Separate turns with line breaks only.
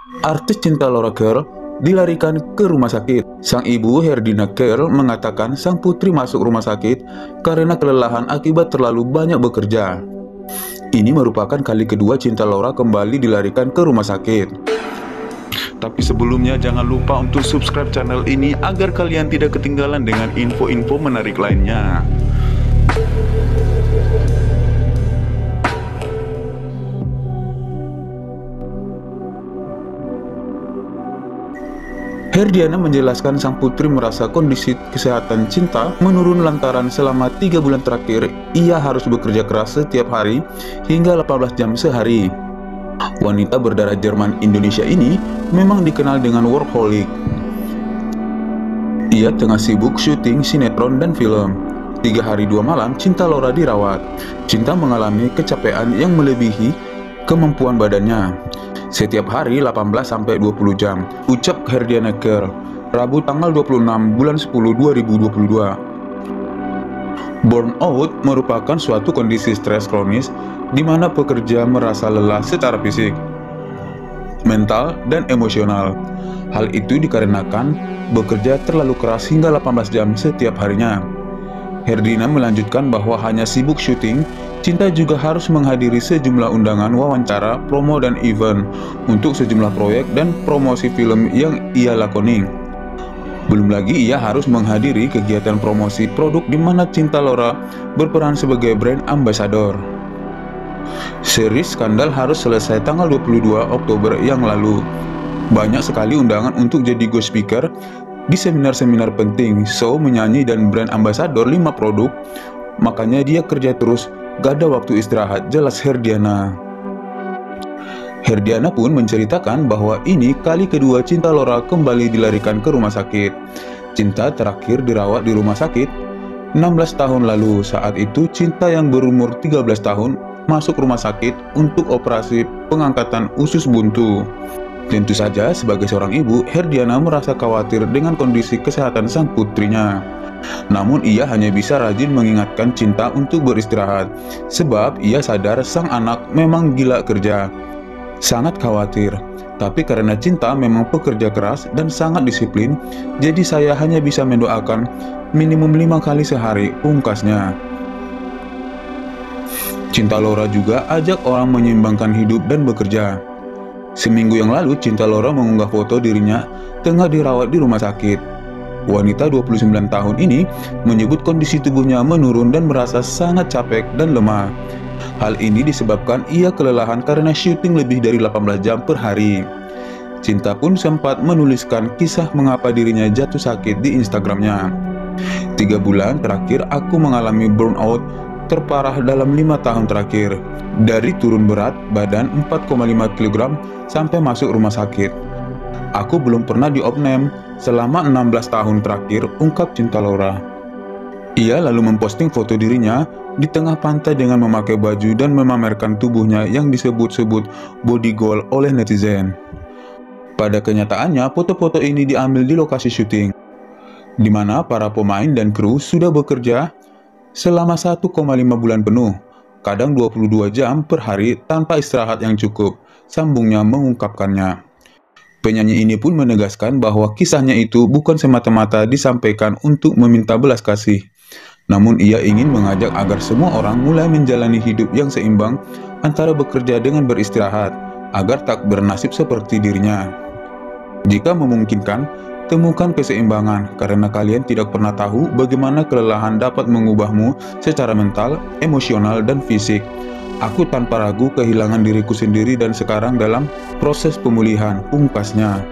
Artis cinta Laura Carl dilarikan ke rumah sakit. Sang ibu Herdina Carl mengatakan sang putri masuk rumah sakit karena kelelahan akibat terlalu banyak bekerja. Ini merupakan kali kedua cinta Laura kembali dilarikan ke rumah sakit. Tapi sebelumnya jangan lupa untuk subscribe channel ini agar kalian tidak ketinggalan dengan info-info menarik lainnya. Herdiana menjelaskan sang putri merasa kondisi kesehatan cinta menurun lantaran selama 3 bulan terakhir ia harus bekerja keras setiap hari hingga 18 jam sehari. Wanita berdarah Jerman Indonesia ini memang dikenal dengan workaholic. Ia tengah sibuk syuting sinetron dan film. 3 hari 2 malam cinta Laura dirawat. Cinta mengalami kecapean yang melebihi kemampuan badannya. Setiap hari 18-20 jam, ucap Herdiana Carl, Rabu tanggal 26 bulan 10 2022. Burnout merupakan suatu kondisi stres kronis di mana pekerja merasa lelah secara fisik, mental, dan emosional. Hal itu dikarenakan bekerja terlalu keras hingga 18 jam setiap harinya. Herdina melanjutkan bahwa hanya sibuk syuting, cinta juga harus menghadiri sejumlah undangan wawancara, promo, dan event untuk sejumlah proyek dan promosi film yang ia lakoni. Belum lagi ia harus menghadiri kegiatan promosi produk di mana cinta Laura berperan sebagai brand ambassador. Series skandal harus selesai tanggal 22 Oktober yang lalu. Banyak sekali undangan untuk jadi guest speaker di seminar-seminar penting, show menyanyi, dan brand ambassador 5 produk. Makanya dia kerja terus, gak ada waktu istirahat, jelas Herdiana. Herdiana pun menceritakan bahwa ini kali kedua cinta Laura kembali dilarikan ke rumah sakit. Cinta terakhir dirawat di rumah sakit 16 tahun lalu. Saat itu cinta yang berumur 13 tahun masuk rumah sakit untuk operasi pengangkatan usus buntu. Tentu saja sebagai seorang ibu, Herdiana merasa khawatir dengan kondisi kesehatan sang putrinya. Namun ia hanya bisa rajin mengingatkan cinta untuk beristirahat, sebab ia sadar sang anak memang gila kerja. Sangat khawatir, tapi karena cinta memang pekerja keras dan sangat disiplin, jadi saya hanya bisa mendoakan minimum 5 kali sehari, pungkasnya. Cinta Laura juga ajak orang menyeimbangkan hidup dan bekerja. Seminggu yang lalu, cinta Laura mengunggah foto dirinya tengah dirawat di rumah sakit. Wanita 29 tahun ini menyebut kondisi tubuhnya menurun dan merasa sangat capek dan lemah. Hal ini disebabkan ia kelelahan karena syuting lebih dari 18 jam per hari. Cinta pun sempat menuliskan kisah mengapa dirinya jatuh sakit di Instagramnya. 3 bulan terakhir aku mengalami burnout terparah dalam 5 tahun terakhir. Dari turun berat badan 4,5 kg sampai masuk rumah sakit. Aku belum pernah diopname selama 16 tahun terakhir, ungkap cinta Laura. Ia lalu memposting foto dirinya di tengah pantai dengan memakai baju dan memamerkan tubuhnya yang disebut-sebut body goal oleh netizen. Pada kenyataannya, foto-foto ini diambil di lokasi syuting, di mana para pemain dan kru sudah bekerja selama 1,5 bulan penuh, kadang 22 jam per hari tanpa istirahat yang cukup, sambungnya mengungkapkannya. Penyanyi ini pun menegaskan bahwa kisahnya itu bukan semata-mata disampaikan untuk meminta belas kasih, namun ia ingin mengajak agar semua orang mulai menjalani hidup yang seimbang antara bekerja dengan beristirahat, agar tak bernasib seperti dirinya. Jika memungkinkan, temukan keseimbangan, karena kalian tidak pernah tahu bagaimana kelelahan dapat mengubahmu secara mental, emosional, dan fisik. Aku tanpa ragu kehilangan diriku sendiri dan sekarang dalam proses pemulihan, pungkasnya.